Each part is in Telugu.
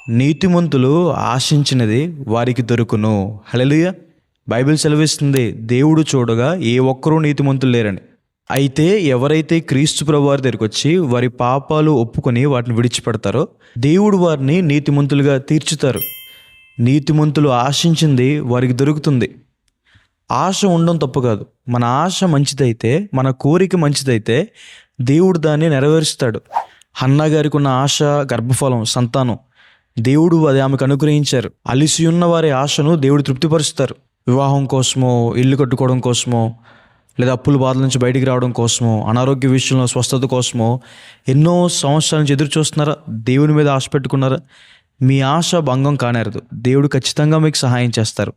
నీతిమంతులు ఆశించినది వారికి దొరుకును. హల్లెలూయా. బైబిల్ సెలవిస్తుంది, దేవుడు చూడగా ఏ ఒక్కరూ నీతిమంతులు లేరని. అయితే ఎవరైతే క్రీస్తు ప్రభు వారి దగ్గరికి వచ్చి వారి పాపాలు ఒప్పుకొని వాటిని విడిచిపెడతారో దేవుడు వారిని నీతిమంతులుగా తీర్చుతారు. నీతిమంతులు ఆశించింది వారికి దొరుకుతుంది. ఆశ ఉండడం తప్పు కాదు. మన ఆశ మంచిదైతే, మన కోరిక మంచిదైతే దేవుడు దాన్ని నెరవేరుస్తాడు. హన్నా గారికి ఉన్న ఆశ గర్భఫలం, సంతానం. దేవుడు అది ఆమెకు అనుగ్రహించారు. అలిసి ఉన్న వారి ఆశను దేవుడు తృప్తిపరుస్తారు. వివాహం కోసమో, ఇల్లు కట్టుకోవడం కోసమో, లేదా అప్పుల బాధల నుంచి బయటికి రావడం కోసమో, అనారోగ్య విషయంలో స్వస్థత కోసమో ఎన్నో సంవత్సరాల నుంచి ఎదురు చూస్తున్నారా? దేవుని మీద ఆశ పెట్టుకున్నారా? మీ ఆశ భంగం కానేరదు. దేవుడు ఖచ్చితంగా మీకు సహాయం చేస్తారు.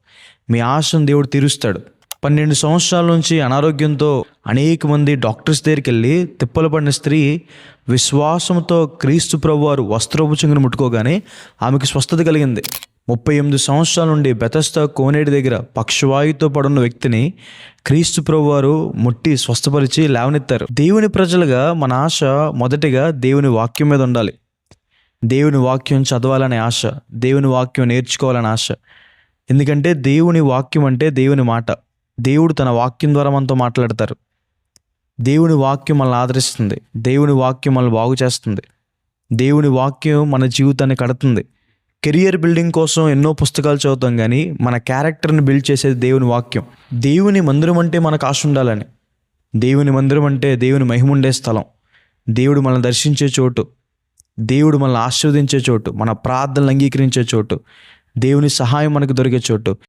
మీ ఆశను దేవుడు తీరుస్తాడు. 12 సంవత్సరాల నుంచి అనారోగ్యంతో అనేక మంది డాక్టర్స్ దగ్గరికి వెళ్ళి తిప్పలు పడిన స్త్రీ విశ్వాసంతో క్రీస్తు ప్రభువారు వస్త్రపు చెంగును ముట్టుకోగానే ఆమెకు స్వస్థత కలిగింది. 38 సంవత్సరాల నుండి బెతస్దా కోనేటి దగ్గర పక్షవాయుతో పడున్న వ్యక్తిని క్రీస్తు ప్రభువారు ముట్టి స్వస్థపరిచి లేవనెత్తారు. దేవుని ప్రజలుగా మన ఆశ మొదటిగా దేవుని వాక్యం మీద ఉండాలి. దేవుని వాక్యం చదవాలనే ఆశ, దేవుని వాక్యం నేర్చుకోవాలనే ఆశ. ఎందుకంటే దేవుని వాక్యం అంటే దేవుని మాట. దేవుడు తన వాక్యం ద్వారా మనతో మాట్లాడతారు. దేవుని వాక్యం మనల్ని ఆదరిస్తుంది. దేవుని వాక్యం మనల్ని బాగు చేస్తుంది. దేవుని వాక్యం మన జీవితాన్ని కడుతుంది. కెరియర్ బిల్డింగ్ కోసం ఎన్నో పుస్తకాలు చదువుతాం, కానీ మన క్యారెక్టర్ని బిల్డ్ చేసేది దేవుని వాక్యం. దేవుని మందిరం అంటే మనకు ఆశ ఉండాలని. దేవుని మందిరం అంటే దేవుని మహిమ ఉండే స్థలం, దేవుడు మనల్ని దర్శించే చోటు, దేవుడు మనల్ని ఆశీర్వదించే చోటు, మన ప్రార్థనలు అంగీకరించే చోటు, దేవుని సహాయం మనకు దొరికే చోటు.